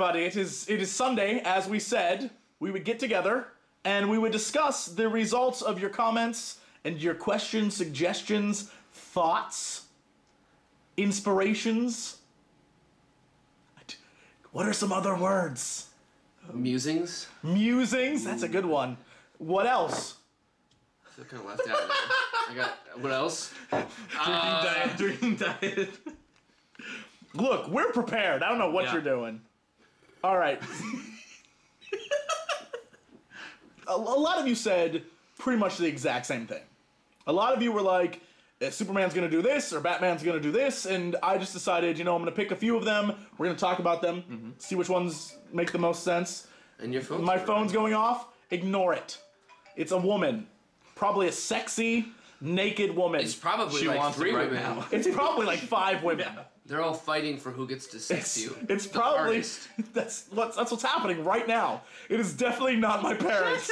everybody. It is Sunday, as we said. We would get together and we would discuss the results of your comments and your questions, suggestions, thoughts, inspirations. What are some other words? Musings. Musings. That's a good one. What else? I feel kind of left out now. I got what else? Drinking diet. Look, we're prepared. I don't know what you're doing. All right. A lot of you said pretty much the exact same thing. A lot of you were like, Superman's going to do this, or Batman's going to do this, and I just decided, I'm going to pick a few of them, we're going to talk about them, see which ones make the most sense. And your phone? My phone's going off. Ignore it. It's a woman. Probably a sexy, naked woman. It's probably She like wants 3 it right women. now. It's probably like 5 women. They're all fighting for who gets to sex you. It's The probably artist. that's what's happening right now. It is definitely not my parents.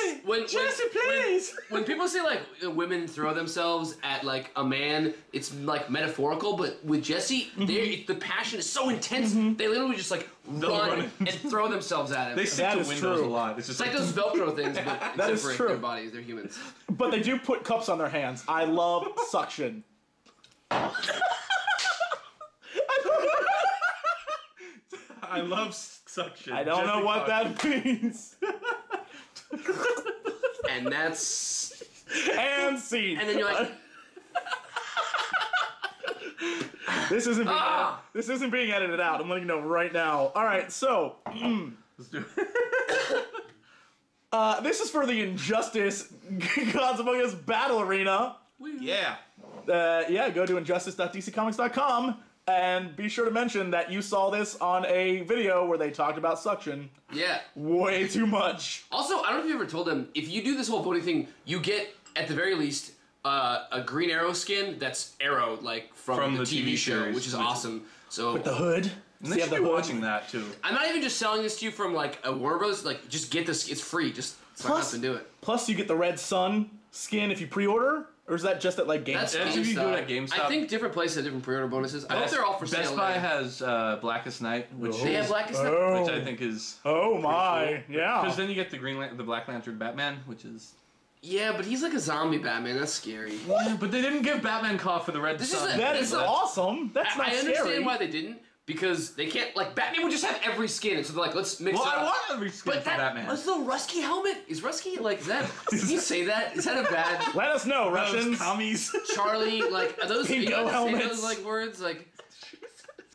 Jesse, please! When people say like women throw themselves at like a man, it's like metaphorical. But with Jesse, the passion is so intense. They literally just like run and throw themselves at him. They stick That to is windows true. a lot. It's It's just like those Velcro things, but That except is for true. their bodies. They're humans. But they do put cups on their hands. I love suction. I love suction. I don't know what that means. And that's And scene. and then you're like, This isn't being edited out. I'm letting you know right now. All right, so Let's do it. this is for the Injustice Gods Among Us Battle Arena. Yeah. Yeah, go to injustice.dccomics.com and be sure to mention that you saw this on a video where they talked about suction yeah. way too much. Also, I don't know if you ever told them, if you do this whole voting thing, you get, at the very least, a Green Arrow skin that's Arrow, like, from the TV show, series, which is awesome. So, With the hood. And they should be watching that, too. I'm not even just selling this to you from, like, a Warner Bros. Like, just get this, it's free. Just sign up and do it. Plus, you get the Red Sun skin if you pre-order, or is that just at, like, That's GameStop? If you do it at GameStop. GameStop. I think different places have different pre-order bonuses. I hope they're all for sale. Best Buy now. has Blackest Night, which They have Blackest Night? Oh. which I think is Oh my, because yeah. then you get the Black Lantern Batman, which is Yeah, but he's like a zombie Batman. That's scary. yeah, but they didn't give Batman cloth for the Red This is Sun. a- That is awesome. That's not I scary. understand why they didn't, because they can't, like, Batman would just have every skin, and so they're like, let's mix well, it up. I want every skin But for Batman. what's the Rusky helmet? Is Rusky, like, is that, can you say that? Is that a bad, Let us know, Those Russians. commies. Charlie, like, are those, Pinko you know, say helmets. those, like, words? Like,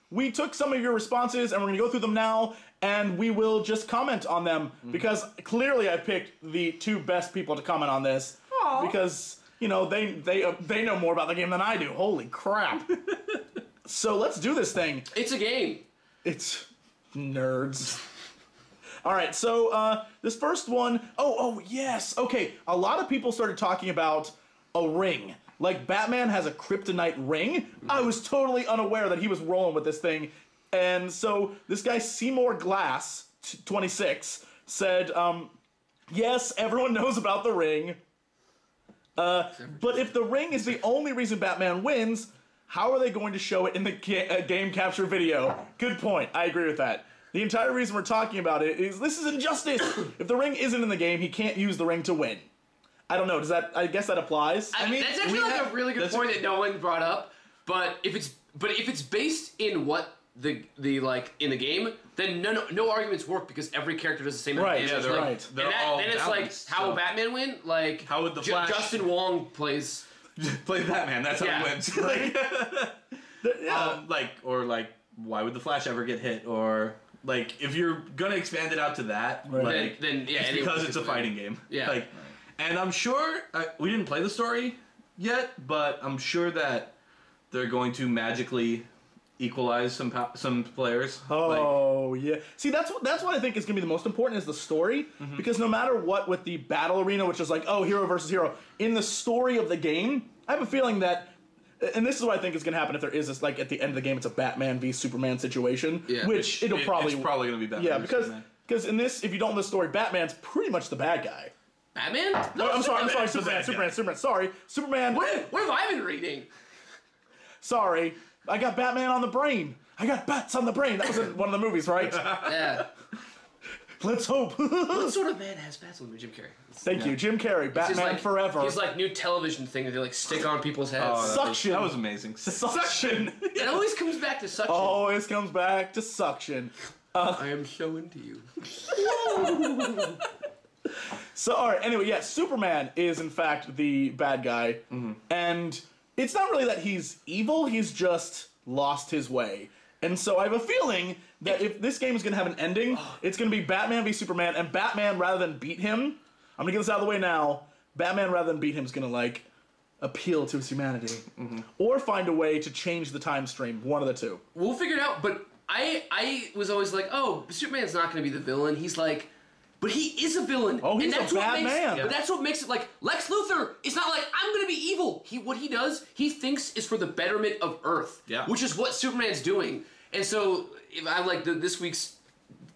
We took some of your responses and we're going to go through them now and we will just comment on them because clearly I picked the 2 best people to comment on this because, they know more about the game than I do. Holy crap. So let's do this thing. it's a game. It's nerds. All right, so this first one, oh yes. Okay, a lot of people started talking about a ring. Like, Batman has a kryptonite ring. I was totally unaware that he was rolling with this thing. And so this guy, Seymour Glass, 26, said, yes, everyone knows about the ring. But if the ring is the only reason Batman wins, how are they going to show it in the game capture video? Good point. I agree with that. The entire reason we're talking about it is this is injustice. If the ring isn't in the game, he can't use the ring to win. I don't know. Does that? I guess that applies. I mean, that's actually like a really good point that no one brought up. But if it's based in what the like in the game, then no arguments work because every character does the same. Right. damage, Yeah, they're right. They're all then it's like, balanced, how will so- Batman win? Like, How would the Flash- Justin Wong plays. Play Batman. That's how Yeah. he wins. Why would the Flash ever get hit? Or like, if you're gonna expand it out to that, like, Then yeah, it's anyone because could it's a win. fighting game. Yeah. Like, and I'm sure we didn't play the story yet, but I'm sure that they're going to magically equalize some players. Oh yeah. See, that's what I think is going to be the most important is the story, because no matter what with the battle arena, which is like hero versus hero, in the story of the game, I have a feeling that, and this is what I think is going to happen if there is this, like, at the end of the game, it's a Batman v Superman situation, Yeah. which it's probably going to be Batman. yeah, v because Superman. in this, if you don't know the story, Batman's pretty much the bad guy. Batman? No, I'm sorry, Superman's the bad Superman. Sorry, Superman. What have I been reading? Sorry, I got Batman on the brain. I got bats on the brain. That was in one of the movies, right? Yeah. Let's hope. What sort of man has bats? Jim Carrey. Thank you, Jim Carrey. Batman Forever. His like new television thing that they like stick on people's heads. Oh, Suction. That was amazing. Suction. It always comes back to suction. Always comes back to suction. I am so into you. So, all right. Anyway, yeah, Superman is in fact the bad guy, and it's not really that he's evil. He's just lost his way. And so I have a feeling that if this game is going to have an ending, it's going to be Batman v Superman, and Batman, rather than beat him, I'm going to get this out of the way now, Batman, rather than beat him, is going to, like, appeal to his humanity. Or find a way to change the time stream, one of the two. We'll figure it out, but I was always like, oh, Superman's not going to be the villain. He's like... But he is a villain. Oh, he's and a bad man. But that's what makes it like Lex Luthor is not like I'm gonna be evil. What he does, he thinks is for the betterment of Earth. Yeah. Which is what Superman's doing. And so if I like this week's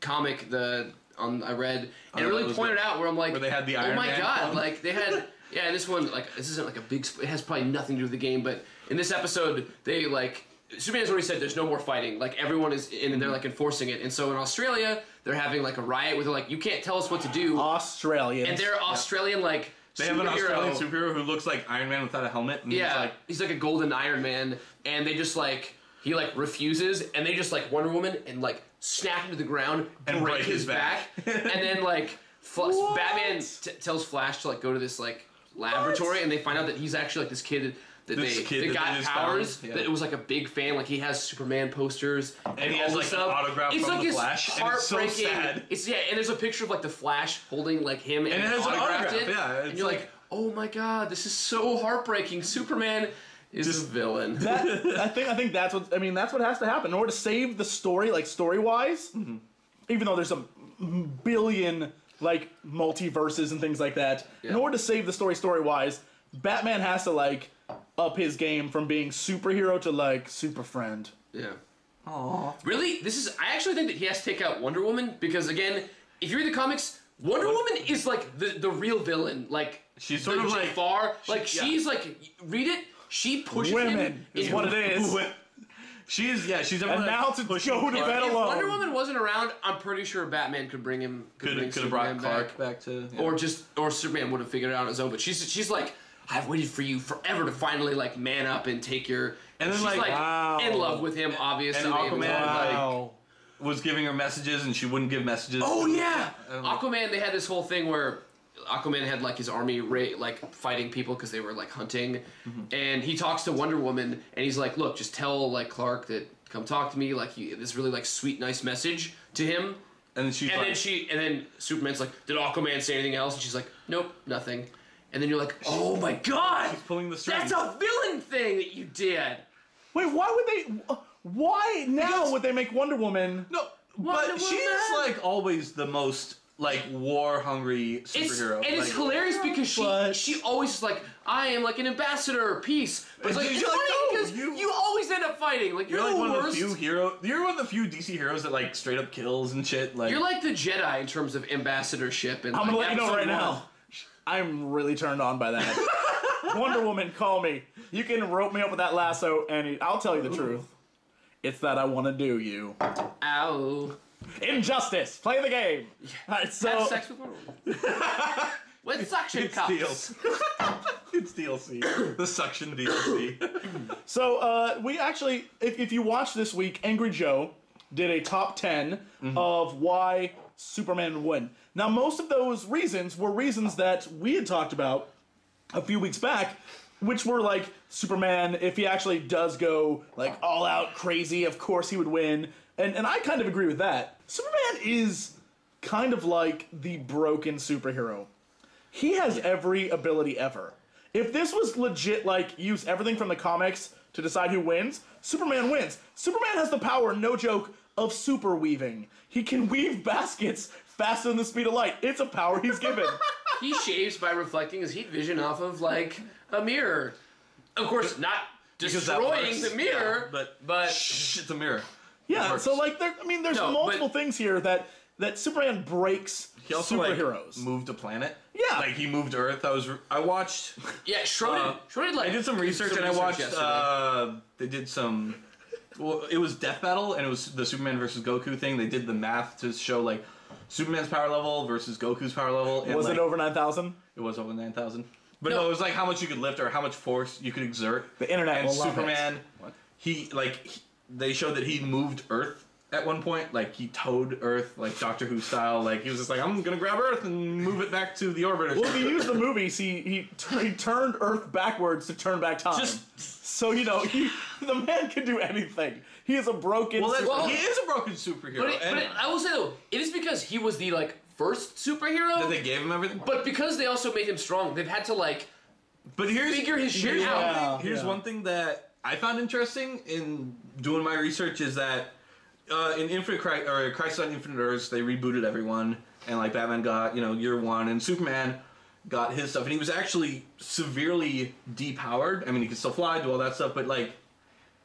comic I read and it really pointed out where I'm like, where they had the Iron Man. Oh my god, clone. like they had this one this isn't like a big. It has probably nothing to do with the game, but in this episode they like. Superman's already said there's no more fighting. Like, everyone is in and they're, like, enforcing it. And so in Australia, they're having, like, a riot where they're like, you can't tell us what to do. Australians. And they're Australian, like, They have an Australian superhero who looks like Iron Man without a helmet. And he's like a golden Iron Man. And they just, like, he, like, refuses. And they just, like, Wonder Woman and, like, snap him to the ground and break his back. And then, like, Batman tells Flash to, like, go to this, like, laboratory. And they find out that he's actually, like, this kid... That they got powers. That it was like a big fan. Like he has Superman posters and he has like an autograph from the Flash. Heartbreaking. It's so sad. And there's a picture of like the Flash holding like him and it has an autograph. Yeah, and you're like, oh my god, this is so heartbreaking. Superman is a villain. I think that's what that's what has to happen in order to save the story, like story wise. Even though there's a billion like multiverses and things like that, in order to save the story wise, Batman has to like. Up his game from being superhero to like super friend. Yeah. Aww. Really? I actually think that he has to take out Wonder Woman because again, if you read the comics, Wonder Woman is like the real villain. Like she's sort of like she's like read it. She pushes women him. Is what it is. She's definitely and now to go to bed alone. If Wonder Woman wasn't around, I'm pretty sure Batman could bring him. Could have brought Clark back to, or Superman would have figured it out on his own. But she's like. I've waited for you forever to finally like man up and take your. And then she's like in love with him, obviously. And Aquaman was giving her messages, and she wouldn't give messages. Oh yeah, Aquaman. They had this whole thing where Aquaman had like his army like fighting people because they were like hunting, and he talks to Wonder Woman, and he's like, "Look, just tell like Clark that come talk to me." Like this really like sweet, nice message to him. And then Superman's like, "Did Aquaman say anything else?" And she's like, "Nope, nothing." And then you're like, oh my god! He's pulling the strings. That's a villain thing that you did! Wait, why would they... Why now would they make Wonder Woman... No, but she's like always the most like war-hungry superhero. It's hilarious because she always is like, I am like an ambassador, peace. But it's like, it's funny because you always end up fighting. Like you're like the one worst. of the few heroes. You're one of the few DC heroes that like straight up kills and shit. Like you're like the Jedi in terms of ambassadorship. And I'm gonna let you know right now. I'm really turned on by that. Wonder Woman, call me. You can rope me up with that lasso, and I'll tell you the truth. It's that I want to do you. Ow. Injustice. Play the game. All right, so have sex with Wonder Woman. With suction cups. It's DLC. The suction DLC. So we actually, if you watch this week, Angry Joe did a top 10 of why Superman would win. Now, most of those reasons were reasons that we had talked about a few weeks back, which were like Superman, if he actually does go like all out crazy, of course he would win. And I kind of agree with that. Superman is kind of like the broken superhero. He has every ability ever. If this was legit, like, use everything from the comics to decide who wins, Superman wins. Superman has the power, no joke, of super weaving. He can weave baskets faster than the speed of light. It's a power he's given. He shaves by reflecting his heat vision off of, like, a mirror. Of course, not destroying the mirror, yeah, but it's a mirror. Yeah, so, like, there's multiple things here that Superman breaks he also, superheroes. Like, moved a planet. Yeah. Like, he moved Earth. I watched... Yeah, Schroeder, like... I did some research, and I watched... they did some... Well, it was Death Battle, and it was the Superman versus Goku thing. They did the math to show, like, Superman's power level versus Goku's power level. And Was like, it over 9,000? It was over 9,000. But No. no, it was like how much you could lift or how much force you could exert. The internet And will love Superman, it. What? they showed that he moved Earth at one point. Like, he towed Earth, like Doctor Who style. Like, he was just like, I'm gonna grab Earth and move it back to the orbit. Well, if you use the movies, he turned Earth backwards to turn back time. So, you know, the man can do anything. He is a broken... He is a broken superhero. But I will say, though, it is because he was the, like, first superhero. That they gave him everything? But because they also made him strong, they've had to, like, figure his shit out. Here's one thing that I found interesting in doing my research is that in Crisis on Infinite Earths, they rebooted everyone, and like Batman got year one, and Superman got his stuff, and he was actually severely depowered. I mean, he could still fly, do all that stuff, but like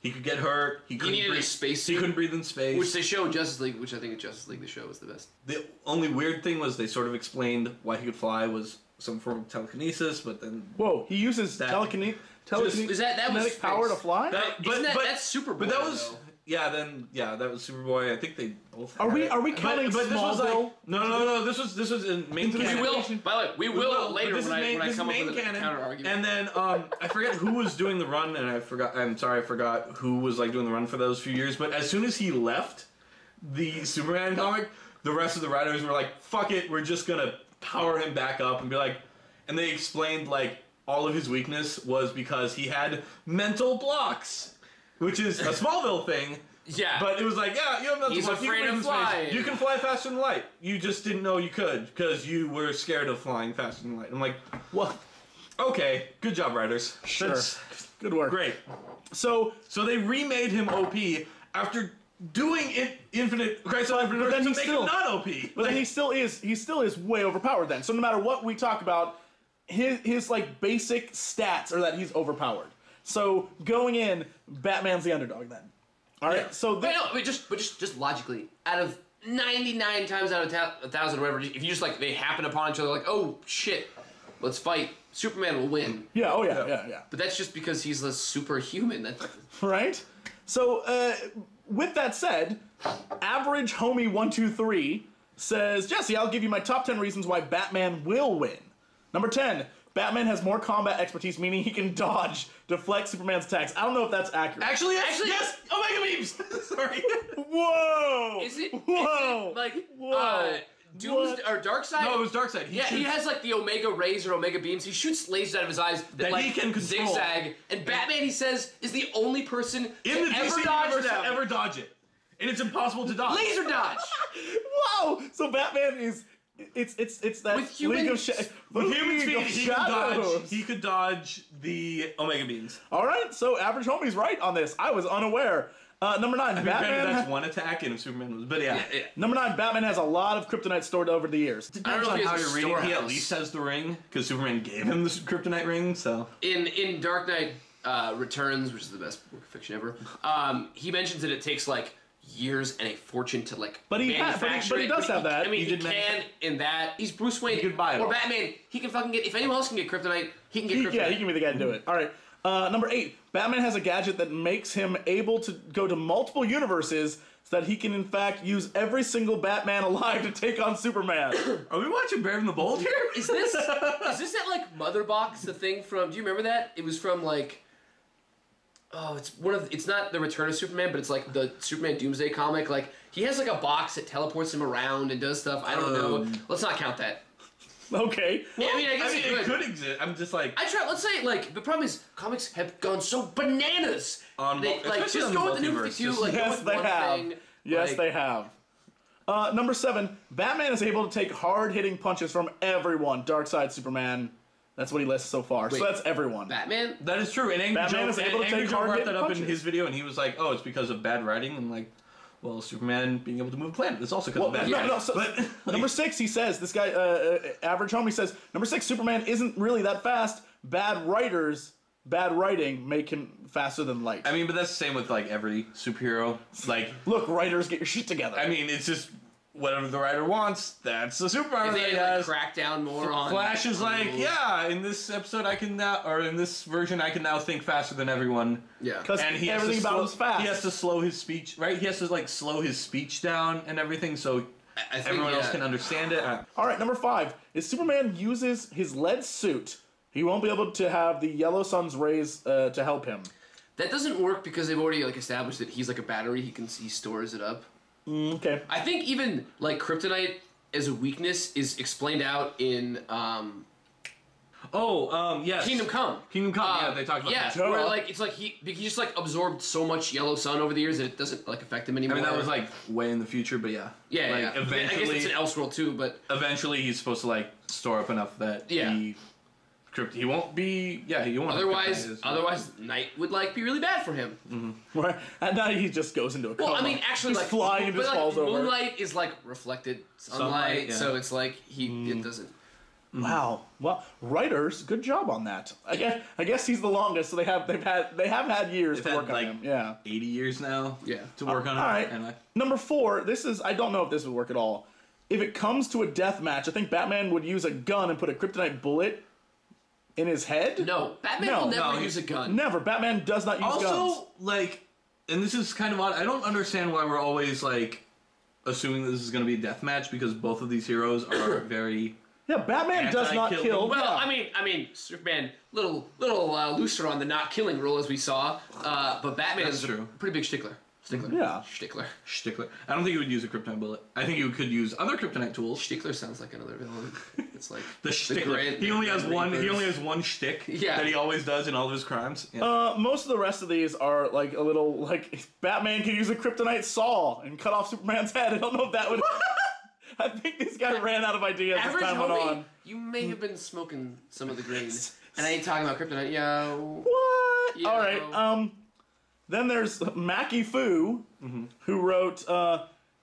he could get hurt. He needed breathe, a space He suit, couldn't breathe in space, which they show in Justice League. Which I think in Justice League the show was the best. The only weird thing was they sort of explained why he could fly was some form of telekinesis, but then Whoa, he uses telekinetic power to fly? That's Superboy. But that was though. that was Superboy. I think they both. Are we counting but this was like Smallville? no. This was in main canon. We will. By the way, we will later This is when I this come is up main with a canon. counter argument. And then I forget who was doing the run, and I forgot who was like doing the run for those few years. But as soon as he left the Superman comic, the rest of the writers were like, "Fuck it, we're just gonna power him back up," and be like, and they explained like all of his weakness was because he had mental blocks, which is a Smallville thing. Yeah. But it was like, yeah, you have mental He's blocks. afraid of flying. You can fly faster than light. You just didn't know you could because you were scared of flying faster than light. I'm like, What? okay, good job, writers. Sure. That's Good work. great. So they remade him OP after doing Crisis on Infinite Earths to make him not OP. But then he still is way overpowered then. So no matter what we talk about, his like basic stats are that he's overpowered. So going in, Batman's the underdog then. All right. Yeah. So just logically, out of 99 times out of 1,000 or whatever, if you just like they happen upon each other, like, oh shit, let's fight. Superman will win. yeah. Oh yeah. But that's just because he's a superhuman. That's Right. So with that said, average homie 123 says, Jesse, I'll give you my top 10 reasons why Batman will win. Number 10, Batman has more combat expertise, meaning he can dodge, deflect Superman's attacks. I don't know if that's accurate. Actually, yes. Omega beams. Sorry. Whoa! Is it? Whoa! Is it like Whoa! Doomsday or Darkseid? No, it was Darkseid. He has like the Omega rays or Omega beams. He shoots lasers out of his eyes that like he can control. zigzag. And Batman, he says, is the only person in the to ever DC dodge universe them. to ever dodge it, and it's impossible to dodge. Laser dodge. Whoa! So Batman is it's that With human- League of With human League of speed, Shadows. he could dodge the Omega beams. All right, so average homie's right on this. I was unaware. Number 9, Granted, Batman. that's one attack, and if Superman was, but yeah. Number 9, Batman has a lot of kryptonite stored over the years. I don't know if he how has a you're reading. He at storehouse. least has the ring because Superman gave him the kryptonite ring. So In Dark Knight Returns, which is the best work of fiction ever, he mentions that it takes like years and a fortune to like manufacture but he does have that. I mean, He he did can in that. He's Bruce Wayne He could buy it or all. Batman. He can fucking get. If anyone else can get kryptonite, he can get kryptonite. Yeah, he can be the guy to do it. All right. Number 8, Batman has a gadget that makes him able to go to multiple universes so that he can, in fact, use every single Batman alive to take on Superman. are we watching Brave and the Bold here? Is this that like Mother Box, the thing from? Do you remember that? It was from like. Oh, it's not the Return of Superman, but it's like the Superman Doomsday comic. Like he has like a box that teleports him around and does stuff. I don't know. Let's not count that. Okay. Yeah, I mean, I guess it could exist. I'm just like Let's say like the problem is comics have gone so bananas. Like especially just on go the with the new multiverse. 52. Like go Yes, with they one have. thing. Yes, like, they have. Number 7, Batman is able to take hard-hitting punches from everyone. Darkseid, Superman. That's what he lists so far. Wait, so that's everyone. Batman. that is true. And Angry Batman Joe, is able to Angry take Joe brought hard-hitting that up in punches. his video, and he was like, "Oh, it's because of bad writing." And like, well, Superman being able to move a planet is also because of bad writing. But Number 6, he says, this guy, Average Homie says, number 6, Superman isn't really that fast. Bad writing make him faster than light. I mean, but that's the same with like every superhero. Like, Look, writers, get your shit together. I mean, it's just whatever the writer wants. That's the superpower If that they he like, has. crack down more on Flash is like, rules. yeah, in this episode I can now, or in this version I can now think faster than everyone. Yeah. Because And he has everything to about slow, him's fast. He has to slow his speech, right? He has to like slow his speech down and everything. So I think everyone else can understand it. All right, number 5 is Superman uses his lead suit. He won't be able to have the yellow sun's rays to help him. That doesn't work because they've already like established that he's like a battery. He stores it up. Okay. I think even like kryptonite as a weakness is explained out in yes. Kingdom Come. Kingdom Come. Yeah, they talked about that. Yeah, where like it's like he just like absorbed so much yellow sun over the years that it doesn't like affect him anymore. I mean, that was like way in the future, but yeah. Yeah, like, yeah. Eventually, I guess it's an Elseworld too, but eventually he's supposed to like store up enough that he won't be. Yeah, he won't. Otherwise, night would like be really bad for him. Mm-hmm. Right. At night he just goes into a coma. Well, I mean, actually, he's like flying and just falls over. Moonlight is like reflected sunlight, so it's like it doesn't. Wow. Well, writers, good job on that. I guess he's the longest, so they have had years to work on him. Yeah. 80 years now. Yeah. To work on it. All right. And Number 4. I don't know if this would work at all. If it comes to a death match, I think Batman would use a gun and put a kryptonite bullet in his head. No, Batman will never use a gun. Never. Batman does not use guns. Also, like, and this is kind of odd. I don't understand why we're always like assuming that this is going to be a death match because both of these heroes are very. Yeah, Batman does not kill. Well, yeah. I mean, Superman little looser on the not killing rule as we saw, but Batman is a pretty big stickler. Yeah. Stickler. I don't think he would use a kryptonite bullet. I think he could use other kryptonite tools. Stickler sounds like another villain. It's like the stickler. He only has one shtick that he always does in all of his crimes. Yeah. Most of the rest of these are like a little like Batman can use a kryptonite saw and cut off Superman's head. I don't know if that would. I think this guy ran out of ideas as time went on. You may have been smoking some of the greens, and I ain't talking about kryptonite. Yo. What? Yo. All right. Then there's Mackie Fu, who wrote,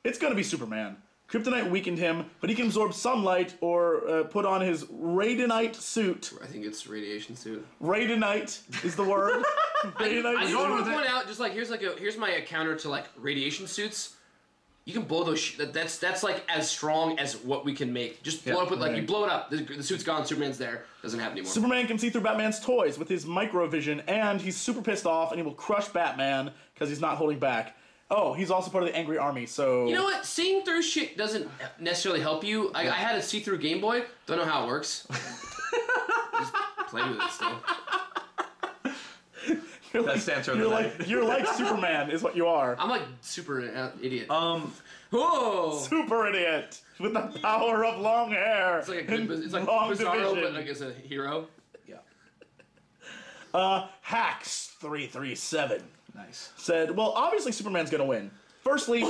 it's going to be Superman. Kryptonite weakened him, but he can absorb sunlight or put on his radionite suit. I think it's radiation suit. Radionite is the word. Radionite. I just want to point out, just like here's my counter to like radiation suits. You can blow those. That's like as strong as what we can make. Just blow up with like you blow it up. The suit's gone. Superman's there. Doesn't happen anymore. Superman can see through Batman's toys with his microvision, and he's super pissed off, and he will crush Batman because he's not holding back. Oh, he's also part of the Angry Army. So you know what? Seeing through shit doesn't necessarily help you. I had a see-through Game Boy. Don't know how it works. Just play with it still. You're like Superman, is what you are. I'm like super idiot. Whoa! Super idiot with the power of long hair. It's like Bizarro, but like as a hero. Yeah. Hacks 337 nice said, well, obviously Superman's gonna win. Firstly,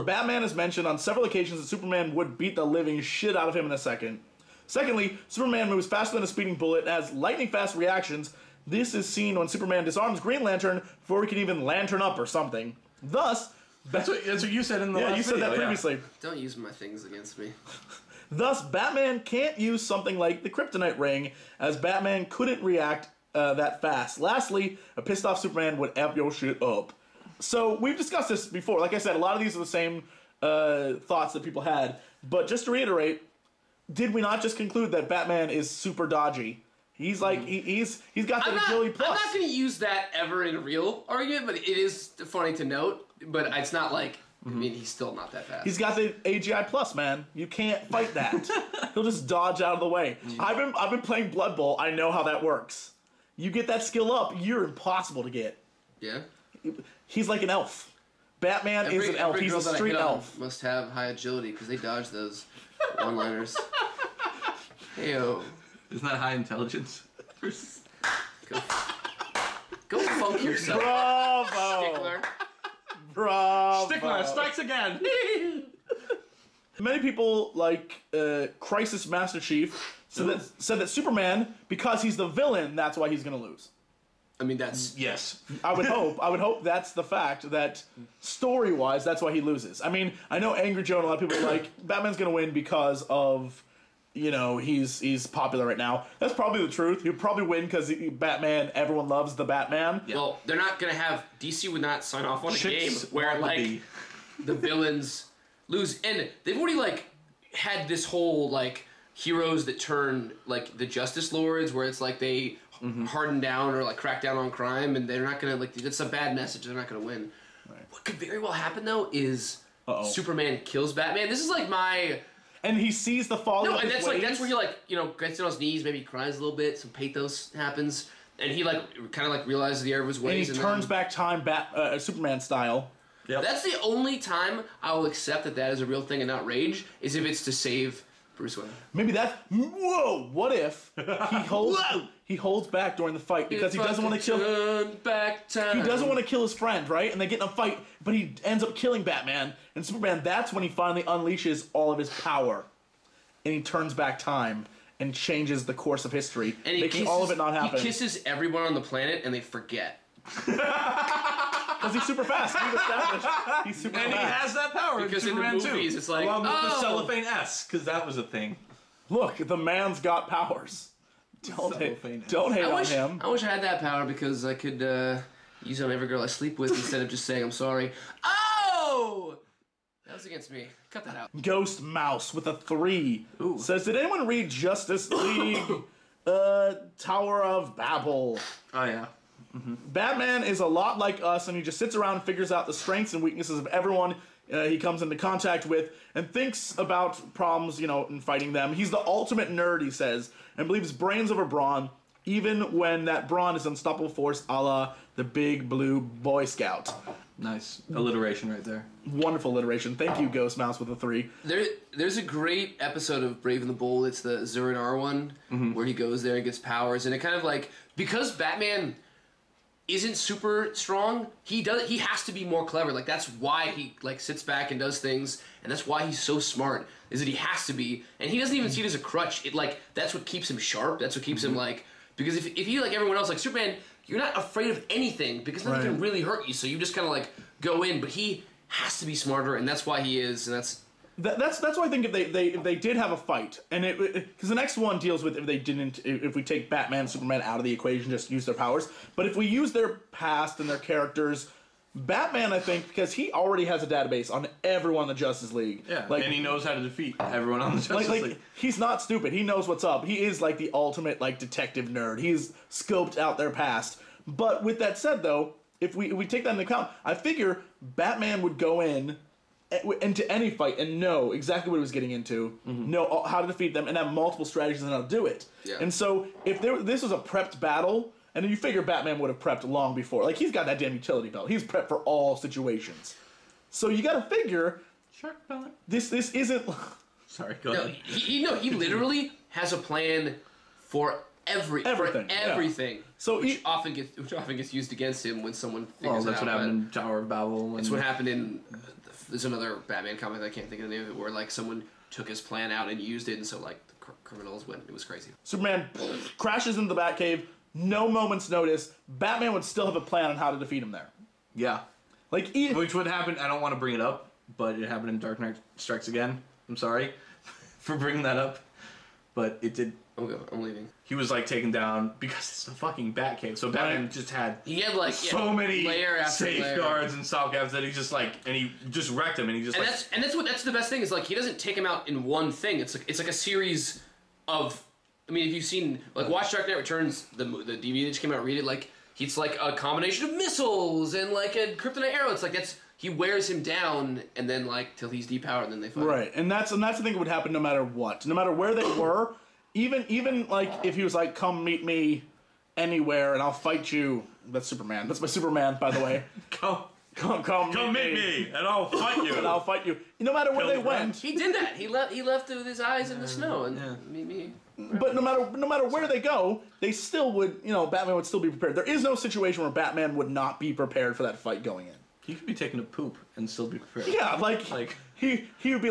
Batman has mentioned on several occasions that Superman would beat the living shit out of him in a second. Secondly, Superman moves faster than a speeding bullet and has lightning-fast reactions. This is seen when Superman disarms Green Lantern before he can even lantern up or something. Thus, that's what you said in the last you said video, that previously. Don't use my things against me. Thus, Batman can't use something like the Kryptonite ring, as Batman couldn't react that fast. Lastly, a pissed off Superman would amp your shit up. So, we've discussed this before. Like I said, a lot of these are the same thoughts that people had. But just to reiterate, did we not just conclude that Batman is super dodgy? He's like, he's got the agility plus. I'm not going to use that ever in a real argument, but it is funny to note. But it's not like, I mean, he's still not that fast. He's got the AGI plus, man. You can't fight that. He'll just dodge out of the way. I've been playing Blood Bowl. I know how that works. You get that skill up, you're impossible to get. Yeah? He's like an elf. Batman is an elf. He's a street elf. Must have high agility because they dodge those one-liners. Heyo. Isn't that high intelligence? Go funk yourself. Bravo. Stickler. Bravo. Stickler strikes again. Many people, like Crisis Master Chief, said that Superman, because he's the villain, that's why he's going to lose. I mean, that's... Yes. I would hope that's the fact, that story-wise, that's why he loses. I mean, I know Angry Joe and a lot of people are like, Batman's going to win because of... You know, he's popular right now. That's probably the truth. He'll probably win because Batman, everyone loves the Batman. Yeah. Well, they're not going to have... DC would not sign off on a game where, like, the villains lose. And they've already, like, had this whole, like, heroes that turn, like, the Justice Lords, where it's like they harden down or, like, crack down on crime, and they're not going to, like... It's a bad message. They're not going to win. Right. What could very well happen, though, is... Superman kills Batman. This is like my... And he sees the folly of his ways. That's where he gets on his knees, maybe cries a little bit, some pathos happens, and he kind of realizes the error of his ways. And he turns back time, Superman style. Yep. That's the only time I will accept that is a real thing and not rage, is if it's to save Bruce Wayne. Maybe what if he holds back during the fight because he doesn't want to kill... He doesn't want to kill his friend, right? And they get in a fight, but he ends up killing Batman. And Superman, that's when he finally unleashes all of his power. And he turns back time and changes the course of history, and making all of it not happen. He kisses everyone on the planet and they forget. Because he's super fast. We've established he's super fast. And he has that power because in the Superman movies, it's like, along with the cellophane S, because that was a thing. Look, the man's got powers. Don't hate on him. I wish I had that power because I could use it on every girl I sleep with instead of just saying I'm sorry. Oh! That was against me. Cut that out. Ghost Mouse with a 3 says, did anyone read Justice League Tower of Babel? Oh, yeah. Mm-hmm. Batman is a lot like us, and he just sits around and figures out the strengths and weaknesses of everyone he comes into contact with and thinks about problems, and fighting them. He's the ultimate nerd, he says, and believes brains over brawn, even when that brawn is unstoppable force a la the Big Blue Boy Scout. Nice alliteration right there. Wonderful alliteration. Thank you, Ghost Mouse with a 3. There's a great episode of Brave and the Bold. It's the Zur-En-Arrh one, where he goes there and gets powers, and it kind of because Batman isn't super strong, he has to be more clever. That's why he sits back and does things, and that's why he's so smart, is that he has to be, and he doesn't even see it as a crutch. That's what keeps him sharp. That's what keeps him because if you like everyone else, like Superman, you're not afraid of anything because nothing can really hurt you, so you just kind of go in, but he has to be smarter, and that's why he is, and that's why I think if they did have a fight, and because the next one deals with if we take Batman and Superman out of the equation, just use their powers. But if we use their past and their characters, Batman, I think, because he already has a database on everyone in the Justice League. Yeah, and he knows how to defeat everyone on the Justice League. He's not stupid. He knows what's up. He is the ultimate detective nerd. He's scoped out their past. But with that said, though, if we take that into account, I figure Batman would go into any fight and know exactly what he was getting into, know how to defeat them, and have multiple strategies on how to do it. Yeah. And so, if this was a prepped battle, and you figure Batman would have prepped long before. He's got that damn utility belt. He's prepped for all situations. So you got to figure, shark pellet. This isn't. Sorry, go ahead. He literally has a plan for everything. Yeah. So which often gets used against him when someone figures that's it out. what happened in Tower of Babel. It's what happened in. There's another Batman comic, I can't think of the name of it, where someone took his plan out and used it, and so the criminals went. It was crazy. Superman crashes into the Batcave. No moment's notice. Batman would still have a plan on how to defeat him there. Yeah. Which would happen. I don't want to bring it up, but it happened in Dark Knight Strikes Again. I'm sorry for bringing that up, but it did. I'm leaving. He was taken down because it's the fucking Batcave. So Batman just had so many safeguards and stopgaps that he just and he just wrecked him, and he just that's the best thing is he doesn't take him out in one thing. It's like a series of. I mean, if you've seen watch Dark Knight Returns, the DVD that just came out, read it. It's a combination of missiles and a kryptonite arrow. It's he wears him down and then till he's depowered, and then they fight. Right, and that's the thing that would happen no matter what, no matter where they were. Even if he was come meet me anywhere and I'll fight you. That's Superman. That's my Superman, by the way. Come meet me and I'll fight you. And I'll fight you. No matter where they went. He did that. He left with his eyes in the snow and meet me. But no matter where they go, they still would. Batman would still be prepared. There is no situation where Batman would not be prepared for that fight going in. He could be taking a poop and still be prepared. Yeah, he would be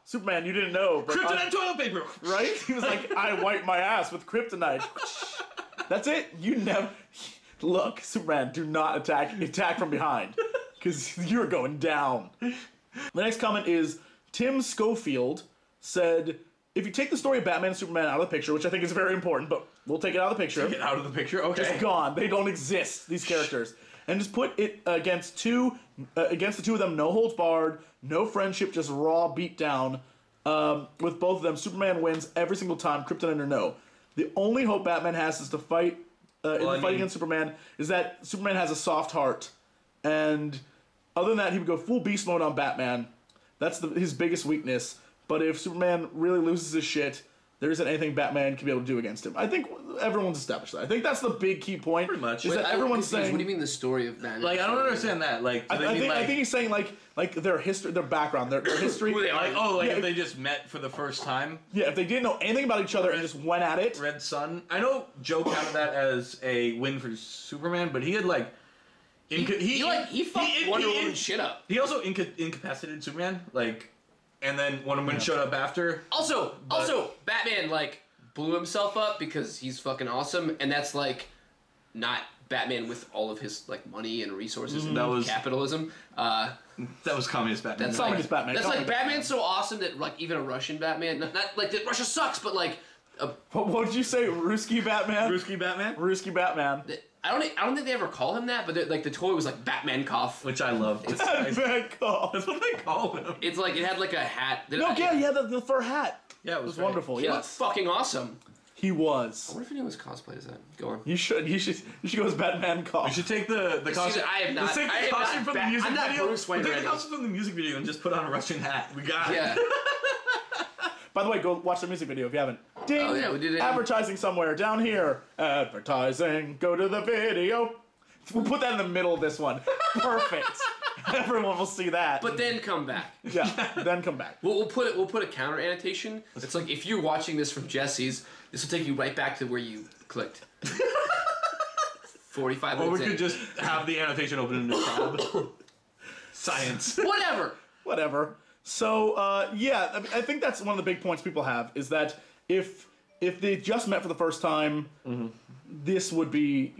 Superman, you didn't know. But kryptonite toilet paper! Right? He was I wiped my ass with kryptonite. That's it. You never... Look, Superman, do not attack from behind. Because you're going down. The next comment is, Tim Schofield said, if you take the story of Batman and Superman out of the picture, which I think is very important, but we'll take it out of the picture. Take it out of the picture? Okay. Just gone. They don't exist, these characters. And just put it against the two of them, no holds barred, no friendship, just raw beatdown. With both of them, Superman wins every single time, kryptonite or no. The only hope Batman has is to fight against Superman is that Superman has a soft heart, and Other than that, he would go full beast mode on Batman. That's his biggest weakness. But if Superman really loses his shit, there isn't anything Batman can be able to do against him. I think everyone's established that. I think that's the big key point. Pretty much. Is that everyone's saying... What do you mean the story of Batman? Like, I don't understand that. Like, I think he's saying, like their history, their background, their history. Who they are. Like, if they just met for the first time. Yeah, if they didn't know anything about each other and just went at it. Red Sun. I know Joe counted that as a win for Superman, but he had, like... He fucked Wonder Woman's shit up. He also incapacitated Superman, like... And then Wonder Woman showed up after. Also, Batman, like, blew himself up because he's fucking awesome, and that's, like, not Batman with all of his, like, money and resources and capitalism. That was communist Batman. That's communist Batman. That's like Batman's so awesome that, like, even a Russian Batman, not like, that Russia sucks, but, like... What did you say? Ruski Batman? Ruski Batman? Ruski Batman. I don't think they ever call him that, but like the toy was like Batman cough, which I love. Batman cough. That's what they call him. It's like it had like a hat. He had the fur hat. Yeah, it was wonderful. He looked fucking awesome. He was. I wonder if anyone's cosplayed as that. Go on. You should go as Batman cough. We should take the costume. I have not. Let's take the costume from the music video. Bruce Wayne. We'll take the costume from the music video and just put on a Russian hat. We got it. Yeah. By the way, go watch the music video if you haven't. Ding! Oh, yeah, we did it. Advertising somewhere down here. Advertising. Go to the video. We'll put that in the middle of this one. Perfect. Everyone will see that. But then come back. Yeah, then come back. We'll put a counter annotation. It's like if you're watching this from Jesse's, this will take you right back to where you clicked. 45 minutes. Or we could just have the annotation open in the tab. Science. Whatever. So, I think that's one of the big points people have, is that if they just met for the first time, this would be,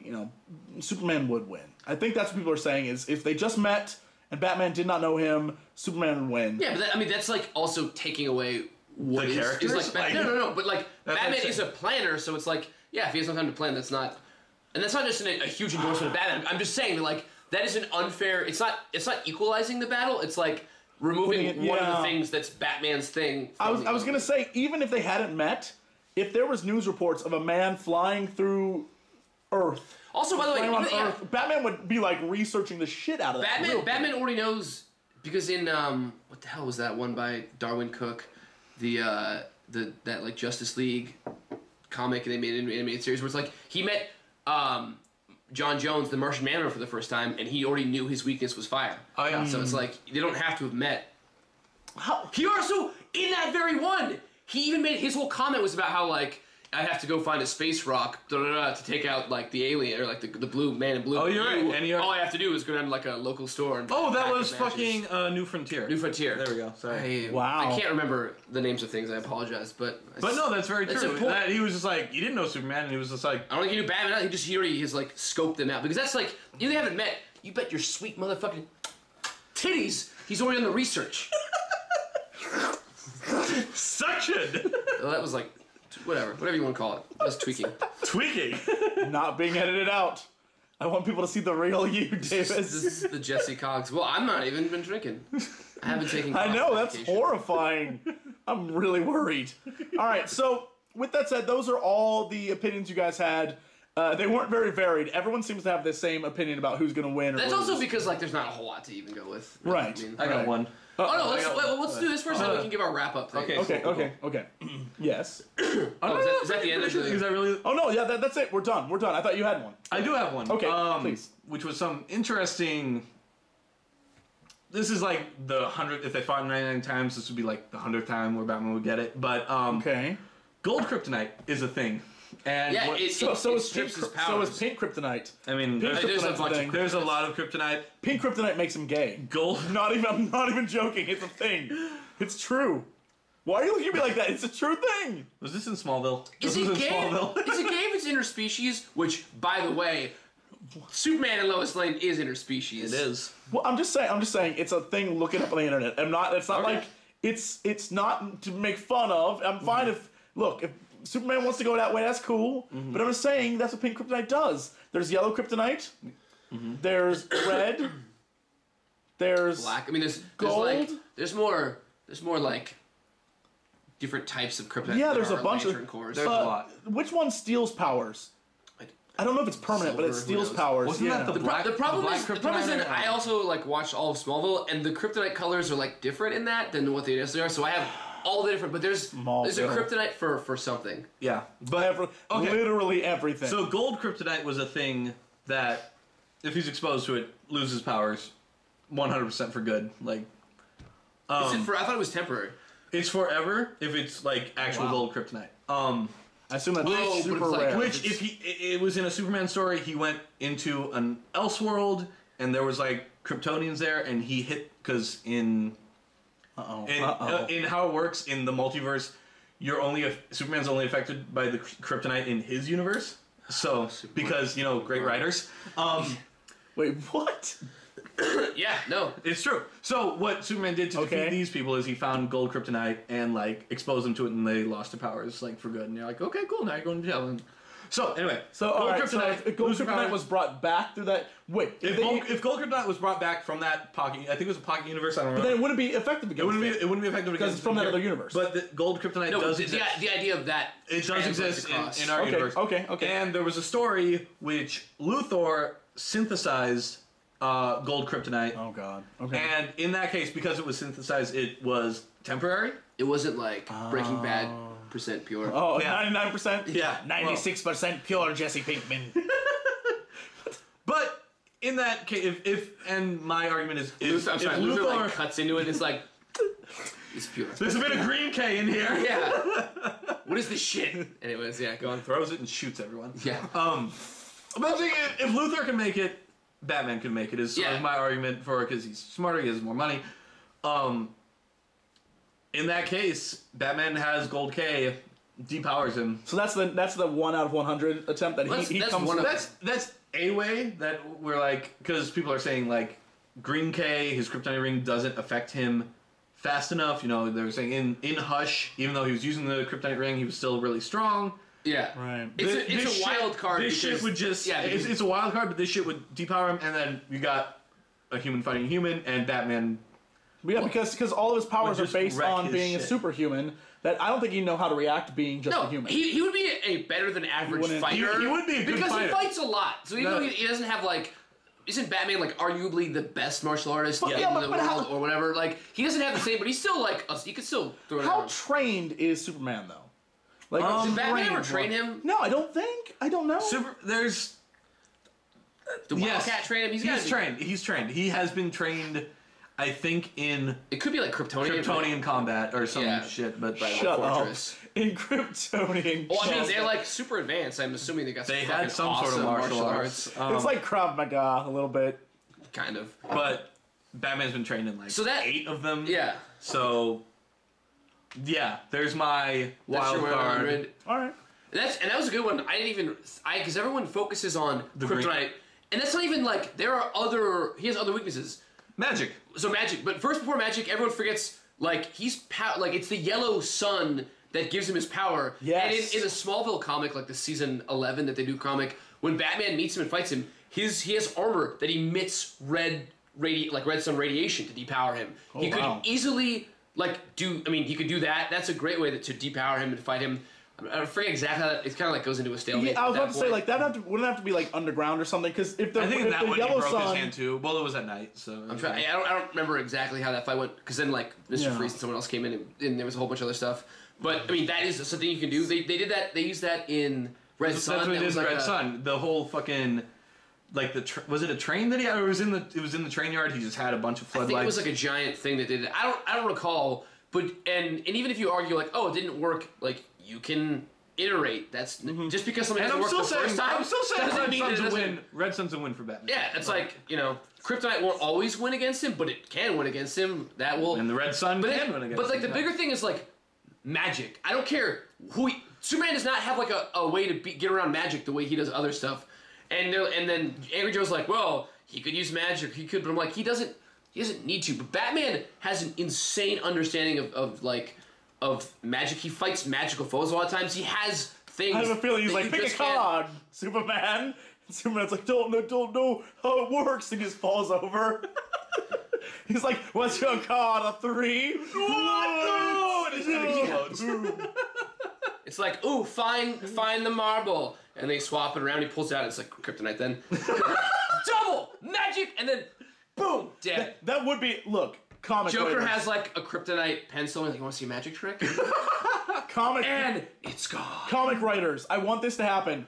Superman would win. I think that's what people are saying, is if they just met and Batman did not know him, Superman would win. Yeah, but that's like also taking away what the characters? is like no, but like Batman is a planner, so it's like, yeah, if he has no time to plan, that's not just a huge endorsement of Batman. I'm just saying that, like, that is an unfair, it's not equalizing the battle, it's like removing one of the things that's Batman's thing. I was gonna say, even if they hadn't met, if there was news reports of a man flying through Earth. Also, by the way, Batman would be like researching the shit out of that. Batman already knows, because in what the hell was that one by Darwin Cook, that like Justice League comic, and they made an animated series where it's like he met John Jones, the Martian Manhunter, for the first time, and he already knew his weakness was fire. Oh yeah. So it's like they don't have to have met. How? He also, in that very one, he even made his whole comment was about how, like, I have to go find a space rock to take out, like, the alien, or like the blue man in blue. Oh, you're right. And all I have to do is go down to like a local store and that was fucking New Frontier. New Frontier. There we go. Sorry. Wow. I can't remember the names of things. I apologize, but no, that's very true. He was just like, you didn't know Superman, and he was just like, I don't think he knew Batman. He already has like scoped them out, because that's like, you they haven't met. You bet your sweet motherfucking titties. He's already on the research. Suction. Well, that was like, whatever you want to call it. That's tweaking. Tweaking. Not being edited out. I want people to see the real you, Davis. This is the Jesse Cogs. Well, I'm not even been drinking. I haven't taken. I know, that's horrifying. I'm really worried. All right, so with that said, those are all the opinions you guys had. They weren't very varied. Everyone seems to have the same opinion about who's going to win. That's also because like there's not a whole lot to even go with. Right. I got one. Let's do this first, and we can give our wrap up thing. Okay. Yes. Is that the end of the... Is that really... Oh, no, yeah, that's it. We're done. I thought you had one. I do have one. Okay, please. Which was some interesting... This is like the 100th... If they fought 99 times, this would be like the 100th time where Batman would get it. But, okay. Gold kryptonite is a thing. And yeah, so is pink kryptonite. I mean, there's a lot of kryptonite. Pink kryptonite makes him gay. Gold. I'm not even joking. It's a thing. It's true. Why are you looking at me like that? It's a true thing. Was this in Smallville? Is it gay? Is it gay if it's interspecies? Which, by the way, Superman and Lois Lane is interspecies. It is. Well, I'm just saying it's a thing. Look it up on the internet. It's not like it's not to make fun of. I'm fine if Superman wants to go that way, that's cool. Mm-hmm. But I'm just saying that's what pink kryptonite does. There's yellow kryptonite. Mm-hmm. There's red. There's black. I mean, gold. There's more like different types of kryptonite. Yeah, there's a bunch of cores. There's a lot. Which one steals powers? I don't know if it's permanent, but it Silver, steals who knows? powers. Wasn't yeah. that the black? The problem black is that kryptonite? I also like watched all of Smallville, and the kryptonite colors are like different in that than what they necessarily are. So I have all the different, but there's a kryptonite for something. Yeah, but literally everything. So gold kryptonite was a thing that, if he's exposed to it, loses powers, 100% for good. Like, Is it for? I thought it was temporary. it's forever if it's like actual gold kryptonite. I assume that's super but it's like- rare. Which, if it was in a Superman story, he went into an Elseworld, and there was like Kryptonians there, and he hit because in how it works in the multiverse, Superman's only affected by the kryptonite in his universe. So because great writers. Wait, what? Yeah, no. It's true. So what Superman did to defeat these people is he found gold kryptonite and like exposed them to it, and they lost their powers like for good. And you're like, okay, cool. Now you're going to jail. And so anyway, Gold kryptonite was brought back through that. Wait, if gold kryptonite was brought back from that pocket, I think it was a pocket universe. I don't remember. then it wouldn't be effective against It wouldn't be effective because it's from that other universe. But the gold kryptonite does exist. The idea of that It does exist in our universe. Okay. And there was a story which Luthor synthesized gold kryptonite. Oh god. Okay. And in that case, because it was synthesized, it was temporary. It wasn't like Breaking Bad % pure. Oh, Yeah. 99%? Yeah. 96% pure Jesse Pinkman. But in that case, if my argument is, Luthor like cuts into it. It's like it's pure. There's a bit of green K in here. Yeah. What is this shit? Anyways, yeah, go on. Throws it and shoots everyone. Yeah. But I'm thinking if Luthor can make it, Batman can make it. Is sort of my argument for it because he's smarter, he has more money. In that case, Batman has Gold K, depowers him. So that's the 1 out of 100 attempt that he comes. That's a way that we're like, because people are saying like Green K, his kryptonite ring doesn't affect him fast enough. They were saying in Hush, even though he was using the kryptonite ring, he was still really strong. Yeah. Right. It's a wild card. This shit would just it's a wild card, but this shit would depower him, and then you got a human fighting a human, and Batman. Yeah, because all of his powers are based on being a superhuman. That I don't think he'd know how to react being just a human. He would be a better than average fighter. He would be a good because fighter. he fights a lot. So even though he doesn't have like. Isn't Batman like arguably the best martial artist in the world or whatever? Like he doesn't have the same, but he's still like he could still throw it. How trained is Superman though? Like did Batman ever train him? No, I don't think. I don't know. There's the Wildcat train him. He's trained. He's trained. He has been trained. I think in it could be like Kryptonian combat or some shit, but shut up. In Kryptonian. Well, I mean they're like super advanced. I'm assuming they got some had some awesome sort of martial arts. It's like Krav Maga a little bit, kind of. But Batman's been trained in like 8 of them. Yeah. So yeah, there's my wild card. All right. That was a good one. I didn't even because everyone focuses on the kryptonite, and that's not even like he has other weaknesses. Magic. So magic, but first before magic, everyone forgets like like it's the yellow sun that gives him his power. Yes. And in the Smallville comic, like the season 11 that they do comic, when Batman meets him and fights him, he has armor that emits red sun radiation to depower him. He could easily he could do that. That's a great way to depower him and fight him. I forget exactly how that. It kind of like goes into a stalemate. Yeah, I was about to say like that wouldn't have to be like underground or something because if the I think that one he broke sun, his hand too. Well, it was at night, so I don't remember exactly how that fight went because then like Mr. Freeze and someone else came in and there was a whole bunch of other stuff. But I mean that is something you can do. They did that. They used that in Red Sun. That's what they did in Red Sun. The whole fucking like was it a train that he had? Or it was in the train yard. He just had a bunch of floodlights. I think it was like a giant thing that did it. I don't recall. But and even if you argue like it didn't work, like you can iterate. That's just because something doesn't work the first time. I'm still saying doesn't mean Red Sun's it a doesn't. win. Red Sun's a win for Batman. Yeah, it's like Kryptonite won't always win against him, but it can win against him. That will. And the Red Sun can win against him. But like the bigger thing is like magic. I don't care who Superman does not have like a way to get around magic the way he does other stuff. And then Angry Joe's like, well, he could use magic. He could, but I'm like, he doesn't need to. But Batman has an insane understanding of magic. He fights magical foes a lot of times. He has things. I have a feeling he's like, pick a card, Superman. And Superman's like, don't know how it works, and he just falls over. He's like, what's your card? A 3? What? No! And his head explodes. It's like, ooh, find the marble. and they swap it around. He pulls it out. It's like kryptonite. Then double magic, and then boom, dead. That would be comic. Joker writers. has like a kryptonite pencil, and you want to see a magic trick? And it's gone. Comic writers, I want this to happen.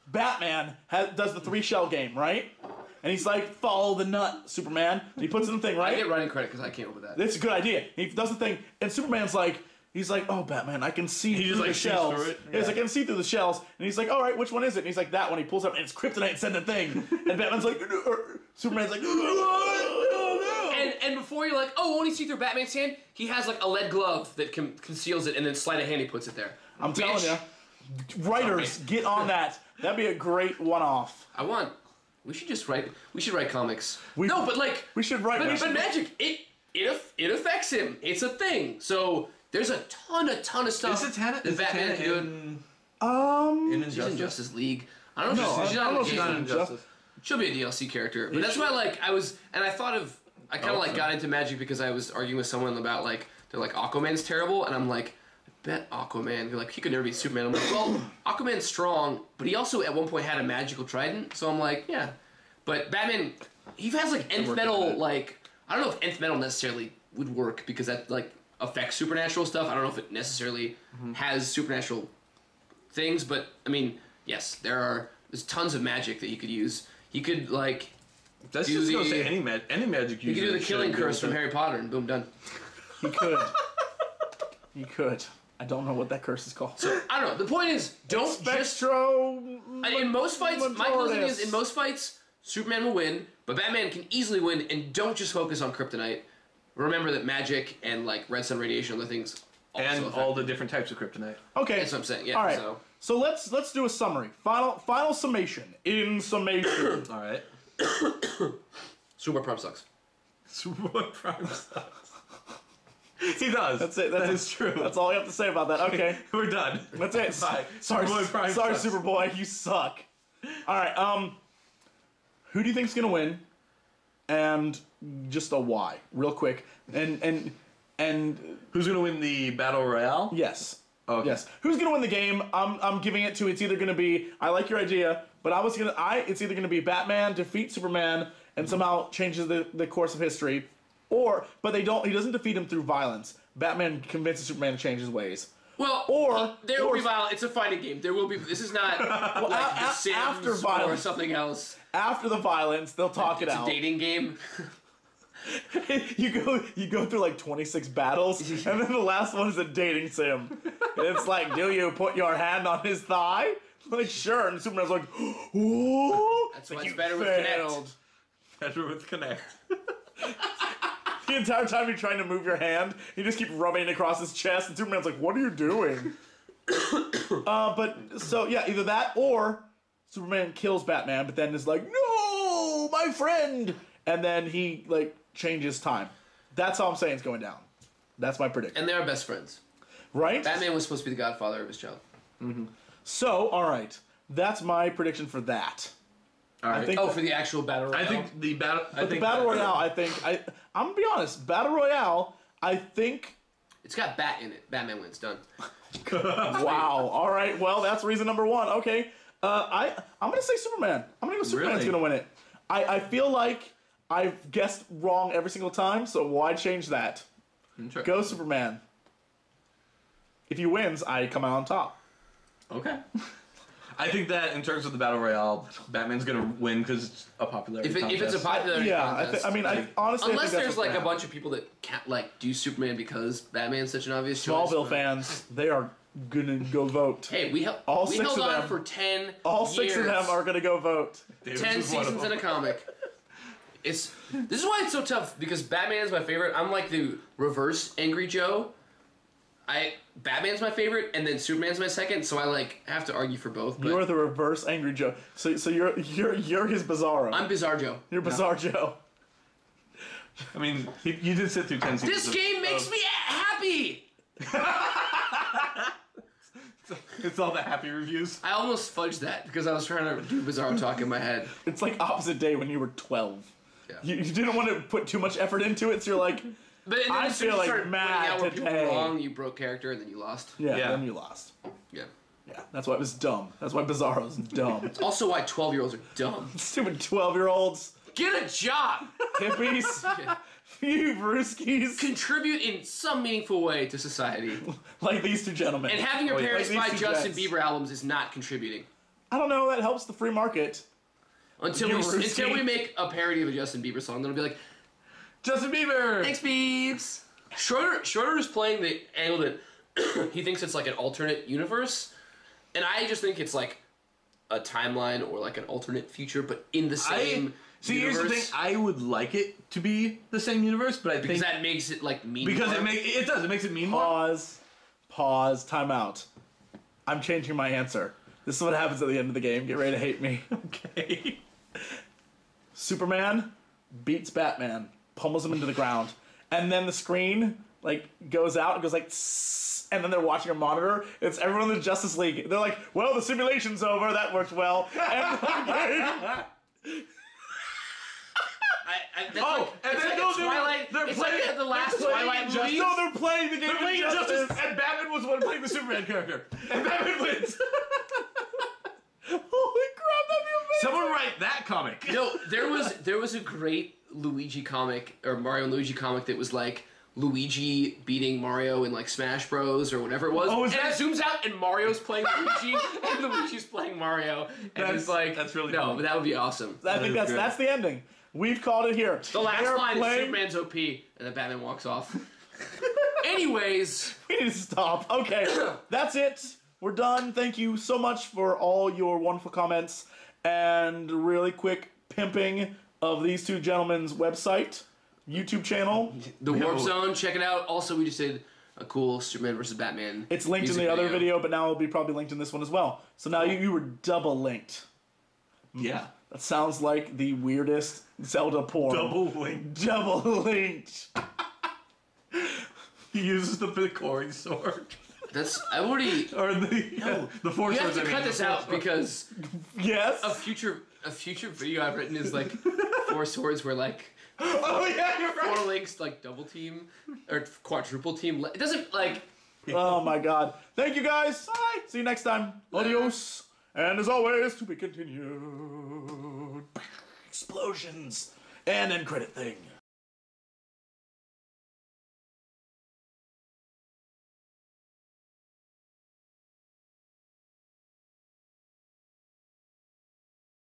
Batman does the 3-shell game, right? And he's like, follow the nut, Superman. And he puts in the thing, right? I get running credit because I came up with that. That's a good idea. He does the thing, and Superman's like, he's like, oh, Batman, I can see through the shells. Through it. Yeah. He's like, I can see through the shells. And he's like, all right, which one is it? And he's like, that one. He pulls up, and it's kryptonite sending thing. And Batman's like, Superman's like, oh, no. And before you're like, oh, won't he see through Batman's hand? He has like a lead glove that conceals it, and then sleight of hand he puts it there. I'm telling you, writers, get on that. That'd be a great one-off. We should just write. We should write comics. We should write. But magic, it affects him. It's a thing. So there's a ton of stuff that Batman can do. In She's in Justice League. I don't know. She's not in Justice. She'll be a DLC character. But that's why I kind of got into magic because I was arguing with someone about they're like Aquaman's terrible, and I'm like, I bet Aquaman. They're like, he could never be Superman. I'm like, well, Aquaman's strong, but he also at one point had a magical trident. So I'm like, yeah. But Batman, he has like nth metal. Like, I don't know if nth metal necessarily would work because that affects supernatural stuff. I don't know if it necessarily has supernatural things, but I mean, yes, there's tons of magic that he could use. He could That's just gonna say any magic user. He could do the killing curse from Harry Potter and boom, done. He could. He could. I don't know what that curse is called. So, I don't know. The point is, don't Spectro. in most fights, my closing is, in most fights, Superman will win, but Batman can easily win, and don't just focus on kryptonite. Remember that magic and red sun radiation and other things and all the different types of kryptonite. Okay. That's what I'm saying, yeah. All right. So let's do a summary. Final summation. In summation. All right. Superboy Prime sucks. Superboy Prime sucks. He does. That's it. That is true. That's all you have to say about that. Okay. We're done. That's it. Bye. Sorry, sucks. Superboy. You suck. All right. Who do you think's gonna win? And just a why, real quick. And who's gonna win the battle royale? Yes. Okay. Yes. Who's gonna win the game? I'm giving it to. It's either gonna be. I like your idea, but it's either gonna be Batman defeats Superman and somehow changes the course of history, but he doesn't defeat him through violence. Batman convinces Superman to change his ways. Well, there will be violence. It's a fighting game. There will be. This is not The Sims after violence or something else. After the violence, they'll talk it out. It's a dating game. You go through 26 battles, and then the last one is a dating sim. And it's like, do you put your hand on his thigh? Like, sure. And Superman's like, ooh. That's why it's better with Connect. Better with Connect. The entire time you're trying to move your hand, you just keep rubbing it across his chest, and Superman's like, what are you doing? Either that or Superman kills Batman, but then is like, no, my friend! And then he, changes time. That's all I'm saying is going down. That's my prediction. And they are best friends. Right? Batman was supposed to be the godfather of his child. Mm-hmm. So, alright. That's my prediction for that. All right. For the actual battle royale? I think the battle... the battle royale, I'm gonna be honest, battle royale, I think... It's got Bat in it. Batman wins. Done. Wow. Alright, well, that's reason number one. Okay. I'm gonna say Superman. I'm gonna go Superman's gonna win it. I feel like I've guessed wrong every single time, so why change that? Go Superman. If he wins, I come out on top. Okay. I think that in terms of the battle royale, Batman's gonna win because it's a popularity contest. If it's a popularity contest, honestly, unless I think there's a bunch of people that can't do Superman because Batman's such an obvious choice. Smallville fans, they are gonna go vote. Hey, we held on for 10 All 6 of them are gonna go vote. 10 seasons in a comic. This is why it's so tough, because Batman is my favorite. I'm like the reverse Angry Joe. Batman's my favorite, and then Superman's my second, so I have to argue for both. But you're the reverse Angry Joe. So you're his Bizarro. I'm Bizarre Joe. You're Bizarre Joe. I mean, you did sit through 10 seasons. This game makes me happy! It's all the happy reviews. I almost fudged that, because I was trying to do Bizarro talk in my head. It's like opposite day when you were 12. Yeah. You didn't want to put too much effort into it, so you're like... But then I feel like mad out where today. people were wrong, you broke character, and then you lost. Yeah, then you lost. Yeah. Yeah, that's why it was dumb. That's why Bizarro's dumb. It's also why 12-year-olds are dumb. Stupid 12-year-olds. Get a job! Hippies. You brewskis. Contribute in some meaningful way to society. Like these two gentlemen. And having your parents like buy these two Justin gents. Bieber albums is not contributing. I don't know, that helps the free market. Until we make a parody of a Justin Bieber song, then it'll be like, Justin Bieber! thanks, Biebs! Schroeder is playing the angle that he thinks it's like an alternate universe, and I just think it's like a timeline or like an alternate future, but in the same See, universe. here's the thing. I would like it to be the same universe, but I Because think... that makes it like mean Because more. it does. It makes it mean more. Pause, time out. I'm changing my answer. This is what happens at the end of the game. Get ready to hate me. Okay. Superman beats Batman, pummels him into the ground, and then the screen like goes out and goes like, tss, and then they're watching a monitor. It's everyone in the Justice League. They're like, "Well, the simulation's over. That worked well." And they're It's playing like the last Twilight movie. no, they're playing the game. They're playing of Injustice, and Batman was the one playing the Superman character, and Batman wins. Holy crap, that'd be amazing. Someone write that comic. No, there was a great Luigi comic, or Mario and Luigi comic that was like Luigi beating Mario in like Smash Bros. Or whatever it was. Oh, and it zooms out and Mario's playing Luigi and Luigi's playing Mario. And it's like, that's really no, cool. but that would be awesome. I think that's the ending. We've called it here. The last They're line is playing- Superman's OP, and then Batman walks off. Anyways, We need to stop. Okay, that's it. We're done. Thank you so much for all your wonderful comments and really quick pimping of these two gentlemen's website, YouTube channel. the Warpzone, check it out. Also, we just did a cool Superman versus Batman. It's linked in music the other video, but now it'll be probably linked in this one as well. So now you were double linked. Yeah. That sounds like the weirdest Zelda porn. Double link. Double linked. He uses the Bitcoin sword. That's I already. Or the Force You have Swords, to cut this out because Yes. a future video I've written is like 4 swords where like Oh yeah, you're right. 4 links like double team or quadruple team. It doesn't like. Oh my god. Thank you guys. Bye. See you next time. Adios. And as always, to be continued. Explosions. And end credit thing.